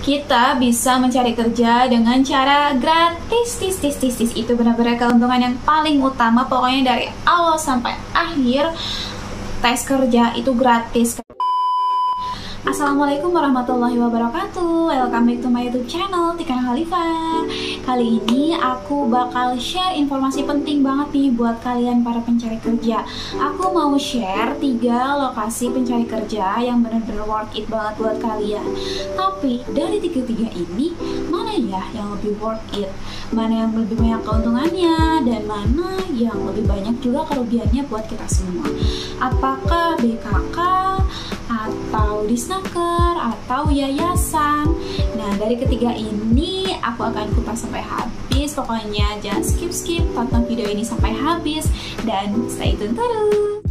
kita bisa mencari kerja dengan cara gratis. Itu benar-benar keuntungan yang paling utama. Pokoknya dari awal sampai akhir tes kerja itu gratis. Assalamualaikum warahmatullahi wabarakatuh. Welcome back to my YouTube channel Tika Khalifah. Kali ini aku bakal share informasi penting banget nih buat kalian para pencari kerja. Aku mau share 3 lokasi pencari kerja yang benar-benar worth it banget buat kalian. Tapi dari 3 ini, mana ya yang lebih worth it? Mana yang lebih banyak keuntungannya? Dan mana yang lebih banyak juga kerugiannya buat kita semua? Apakah BKK atau disnaker atau yayasan? Nah, dari ketiga ini aku akan kupas sampai habis. Pokoknya jangan skip, tonton video ini sampai habis dan stay tune terus.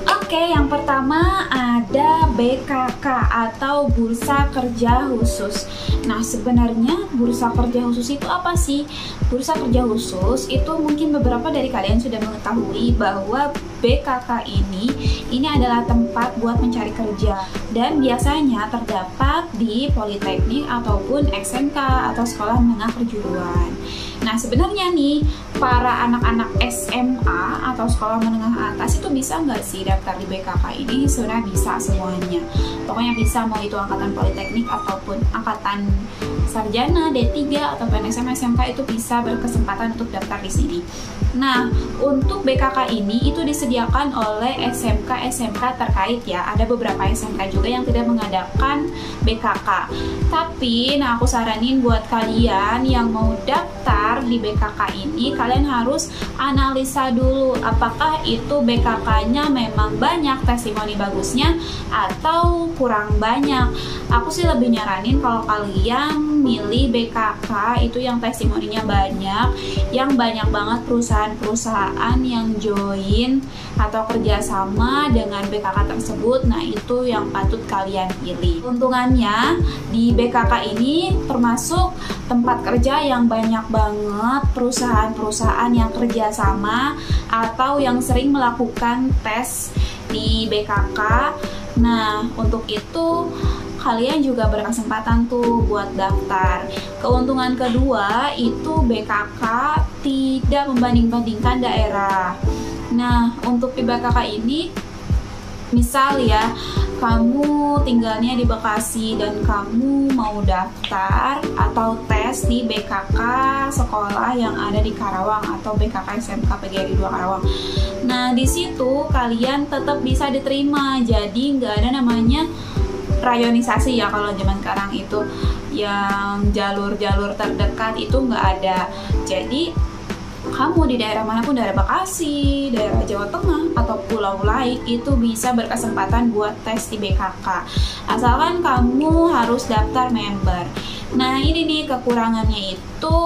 Oke, yang pertama ada BKK atau Bursa Kerja Khusus. Nah, sebenarnya Bursa Kerja Khusus itu apa sih? Bursa Kerja Khusus itu mungkin beberapa dari kalian sudah mengetahui bahwa BKK ini adalah tempat buat mencari kerja dan biasanya terdapat di Politeknik ataupun SMK atau Sekolah Menengah Kejuruan. Nah, sebenarnya nih para anak-anak SMA atau sekolah menengah atas itu bisa nggak sih daftar di BKK ini? Sebenarnya bisa semuanya. Pokoknya bisa, mau itu angkatan Politeknik ataupun angkatan sarjana D3 ataupun SMA SMK itu bisa berkesempatan untuk daftar di sini. Nah, untuk BKK ini itu disediakan oleh SMK terkait ya. Ada beberapa SMK juga yang tidak mengadakan BKK. Tapi, nah aku saranin buat kalian yang mau daftar di BKK ini, kalian harus analisa dulu apakah itu BKK-nya memang banyak testimoni bagusnya atau kurang banyak. Aku sih lebih nyaranin kalau kalian milih BKK itu yang testimoninya banyak, yang banyak banget perusahaan yang join atau kerjasama dengan BKK tersebut. Nah, itu yang patut kalian pilih. Keuntungannya di BKK ini termasuk tempat kerja yang banyak banget perusahaan-perusahaan yang kerjasama atau yang sering melakukan tes di BKK. Nah, untuk itu kalian juga berkesempatan tuh buat daftar. Keuntungan kedua itu BKK tidak membanding-bandingkan daerah. Nah, untuk di BKK ini, misal ya, kamu tinggalnya di Bekasi dan kamu mau daftar atau tes di BKK sekolah yang ada di Karawang atau BKK SMK PGRI 2 Karawang. Nah, di situ kalian tetap bisa diterima. Jadi nggak ada namanya rayonisasi ya kalau zaman sekarang itu, yang jalur-jalur terdekat itu nggak ada. Jadi kamu di daerah manapun, daerah Bekasi, daerah Jawa Tengah, atau Pulau lain itu bisa berkesempatan buat tes di BKK. Asalkan kamu harus daftar member. Nah, ini nih kekurangannya itu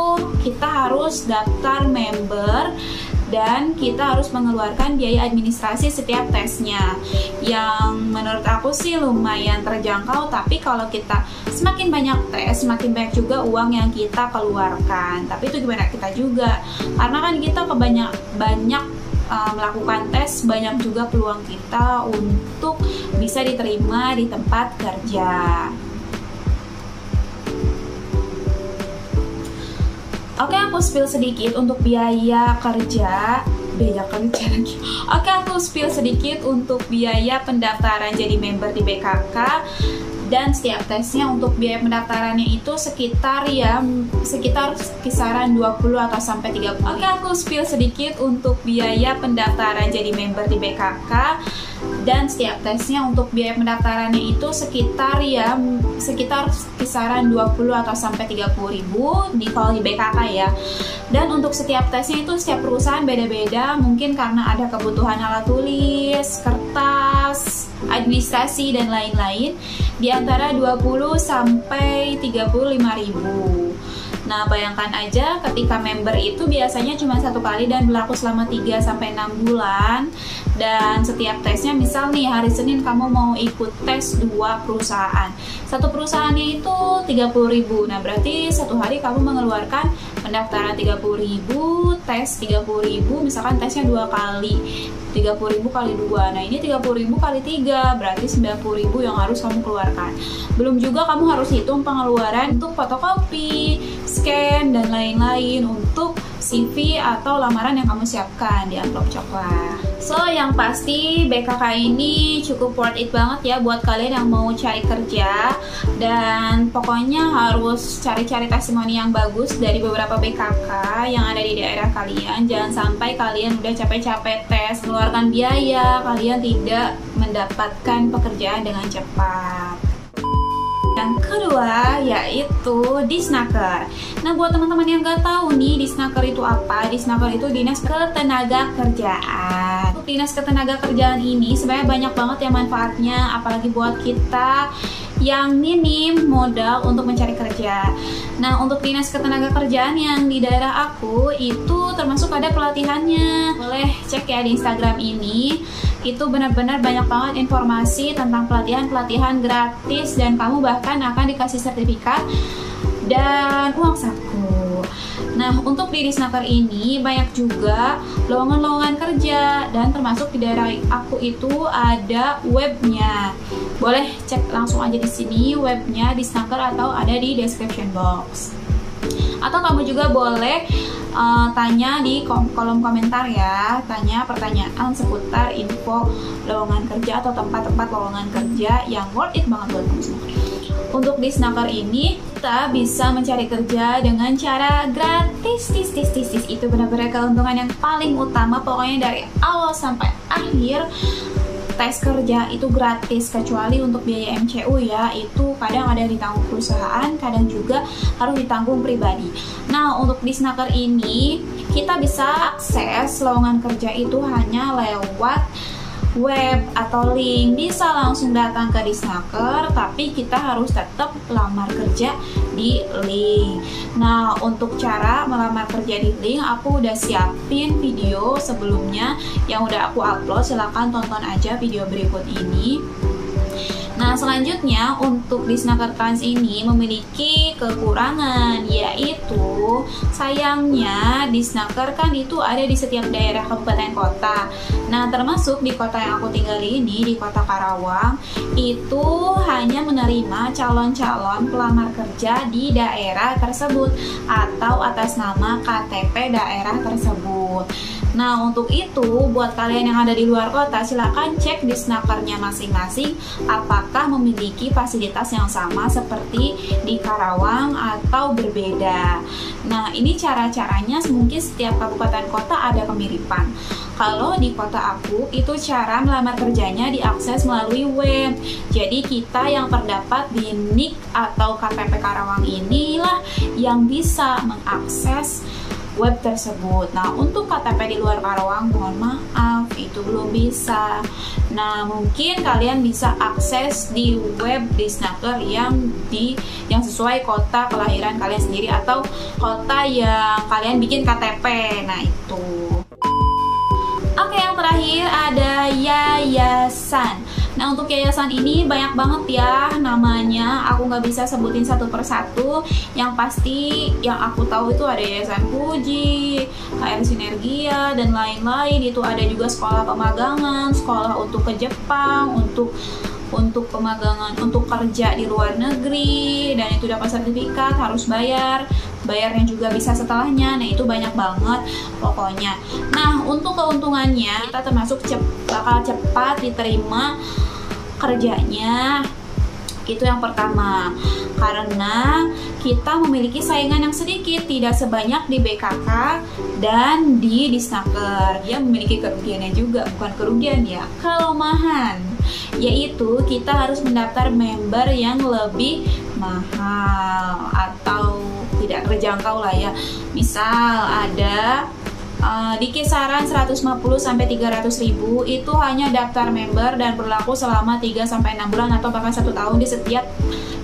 kita harus daftar member dan kita harus mengeluarkan biaya administrasi setiap tesnya, yang menurut aku sih lumayan terjangkau. Tapi kalau kita semakin banyak tes, semakin banyak juga uang yang kita keluarkan. Tapi itu gimana kita juga, karena kan kita banyak melakukan tes, banyak juga peluang kita untuk bisa diterima di tempat kerja. Oke, aku spill sedikit untuk biaya kerja lagi. Oke, aku spill sedikit untuk biaya pendaftaran jadi member di BKK. Dan setiap tesnya untuk biaya pendaftarannya itu sekitar kisaran 20 atau sampai 30. Oke, aku spill sedikit untuk biaya pendaftaran jadi member di BKK. Dan setiap tesnya untuk biaya pendaftarannya itu sekitar kisaran 20 atau sampai 30 ribu kalau di BKK ya. Dan untuk setiap tesnya itu setiap perusahaan beda-beda, mungkin karena ada kebutuhan alat tulis, kertas, administrasi dan lain-lain, di antara 20 sampai 35 ribu. Nah, bayangkan aja ketika member itu biasanya cuma 1 kali dan berlaku selama 3 sampai 6 bulan. Dan setiap tesnya, misal nih hari Senin kamu mau ikut tes 2 perusahaan. Satu perusahaannya itu 30.000. Nah, berarti satu hari kamu mengeluarkan pendaftaran 30.000, tes 30.000, misalkan tesnya 2 kali. 30.000 kali 2. Nah, ini 30.000 kali 3, berarti 90.000 yang harus kamu keluarkan. Belum juga kamu harus hitung pengeluaran untuk fotokopi, scan, dan lain-lain untuk CV atau lamaran yang kamu siapkan di amplop coklat. So, yang pasti BKK ini cukup worth it banget ya buat kalian yang mau cari kerja. Dan pokoknya harus cari-cari testimoni yang bagus dari beberapa BKK yang ada di daerah kalian. Jangan sampai kalian udah capek-capek tes, mengeluarkan biaya, kalian tidak mendapatkan pekerjaan dengan cepat. Yang kedua yaitu Disnaker. Nah, buat teman-teman yang nggak tahu nih Disnaker itu apa, Disnaker itu Dinas Ketenagakerjaan. Untuk Dinas Ketenagakerjaan ini sebenarnya banyak banget ya manfaatnya, apalagi buat kita yang minim modal untuk mencari kerja. Nah, untuk Dinas Ketenagakerjaan yang di daerah aku itu termasuk ada pelatihannya. Boleh cek ya di Instagram ini. Itu benar-benar banyak banget informasi tentang pelatihan-pelatihan gratis dan kamu bahkan akan dikasih sertifikat dan uang saku. Nah, untuk di Disnaker ini banyak juga lowongan-lowongan kerja dan termasuk di daerah aku itu ada webnya. Boleh cek langsung aja di sini webnya Disnaker atau ada di description box. Atau kamu juga boleh tanya di kolom komentar ya, tanya pertanyaan seputar info lowongan kerja atau tempat-tempat lowongan kerja yang worth it banget buat kamu semua. Untuk di Disnaker ini kita bisa mencari kerja dengan cara gratis. Itu benar-benar keuntungan yang paling utama, pokoknya dari awal sampai akhir. Tes kerja itu gratis kecuali untuk biaya MCU ya, itu kadang ada ditanggung perusahaan, kadang juga harus ditanggung pribadi. Nah, untuk Disnaker ini kita bisa akses lowongan kerja itu hanya lewat web atau link. Bisa langsung datang ke Disnaker, tapi kita harus tetap lamar kerja di link. Nah, untuk cara melamar kerja di link aku udah siapin video sebelumnya yang udah aku upload, silahkan tonton aja video berikut ini. Nah, selanjutnya untuk Disnaker Trans ini memiliki kekurangan, yaitu sayangnya Disnaker kan itu ada di setiap daerah kabupaten kota. Nah, termasuk di kota yang aku tinggali ini, di kota Karawang, itu hanya menerima calon-calon pelamar kerja di daerah tersebut atau atas nama KTP daerah tersebut. Nah, untuk itu buat kalian yang ada di luar kota silakan cek Disnakernya masing-masing apakah memiliki fasilitas yang sama seperti di Karawang atau berbeda. Nah, ini cara-caranya mungkin setiap kabupaten kota ada kemiripan. Kalau di kota aku itu cara melamar kerjanya diakses melalui web. Jadi kita yang terdapat di NIK atau KTP Karawang inilah yang bisa mengakses web tersebut. Nah, untuk KTP di luar Karawang mohon maaf itu belum bisa. Nah, mungkin kalian bisa akses di web Disnaker yang sesuai kota kelahiran kalian sendiri atau kota yang kalian bikin KTP. Nah, itu. Oke, yang terakhir ada yayasan. Nah, untuk yayasan ini banyak banget ya namanya, aku nggak bisa sebutin satu persatu. Yang pasti yang aku tahu itu ada Yayasan Puji, KR Sinergia, dan lain-lain. Itu ada juga sekolah pemagangan, sekolah untuk ke Jepang, untuk pemagangan, untuk kerja di luar negeri, dan itu dapat sertifikat, harus bayarnya juga bisa setelahnya. Nah, itu banyak banget pokoknya. Nah, untuk keuntungannya kita termasuk bakal cepat diterima kerjanya. Itu yang pertama, karena kita memiliki saingan yang sedikit, tidak sebanyak di BKK dan di Disnaker. Dia memiliki kerugiannya juga, bukan kerugian ya, kelemahan, yaitu kita harus mendaftar member yang lebih mahal atau tidak terjangkau lah ya. Misal ada di kisaran 150 sampai 300 ribu, itu hanya daftar member dan berlaku selama 3 sampai 6 bulan atau bahkan 1 tahun di setiap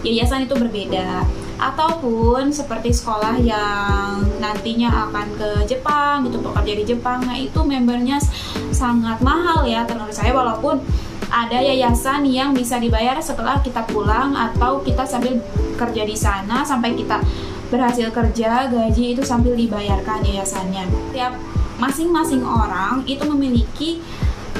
yayasan. Itu berbeda. Ataupun seperti sekolah yang nantinya akan ke Jepang gitu, bekerja di Jepang, nah itu membernya sangat mahal ya menurut saya, walaupun ada yayasan yang bisa dibayar setelah kita pulang atau kita sambil kerja di sana sampai kita berhasil kerja, gaji itu sambil dibayarkan yayasannya. Tiap masing-masing orang itu memiliki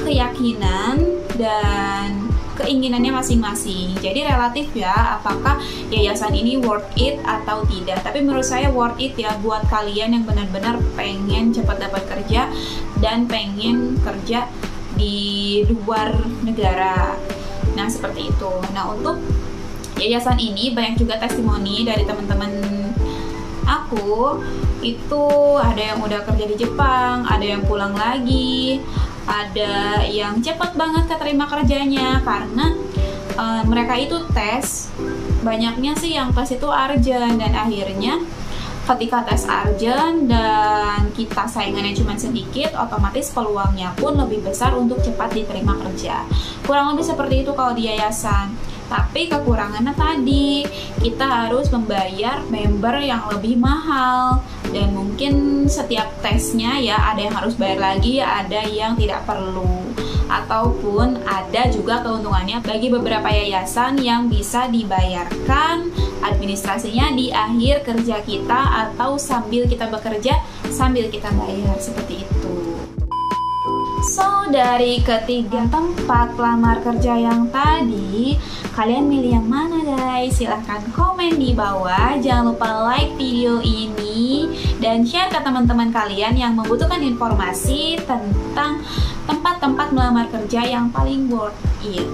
keyakinan dan keinginannya masing-masing. Jadi relatif ya, apakah yayasan ini worth it atau tidak. Tapi menurut saya worth it ya buat kalian yang benar-benar pengen cepat dapat kerja dan pengen kerja di luar negara. Nah, seperti itu. Nah, untuk yayasan ini banyak juga testimoni dari teman-teman aku. Itu ada yang udah kerja di Jepang, ada yang pulang lagi, ada yang cepat banget keterima kerjanya karena mereka itu tes. Banyaknya sih yang tes itu urgent, dan akhirnya ketika tes urgent dan kita saingannya cuma sedikit, otomatis peluangnya pun lebih besar untuk cepat diterima kerja. Kurang lebih seperti itu kalau di yayasan. Tapi kekurangannya tadi, kita harus membayar member yang lebih mahal, dan mungkin setiap tesnya ya ada yang harus bayar lagi, ada yang tidak perlu. Ataupun ada juga keuntungannya bagi beberapa yayasan yang bisa dibayarkan administrasinya di akhir kerja kita atau sambil kita bekerja sambil kita bayar, seperti itu. So, dari ketiga tempat pelamar kerja yang tadi, kalian milih yang mana guys? Silahkan komen di bawah. Jangan lupa like video ini dan share ke teman-teman kalian yang membutuhkan informasi tentang tempat-tempat melamar kerja yang paling worth it.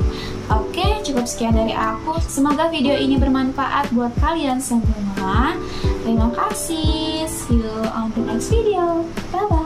Oke, cukup sekian dari aku. Semoga video ini bermanfaat buat kalian semua. Terima kasih. See you on the next video. Bye-bye.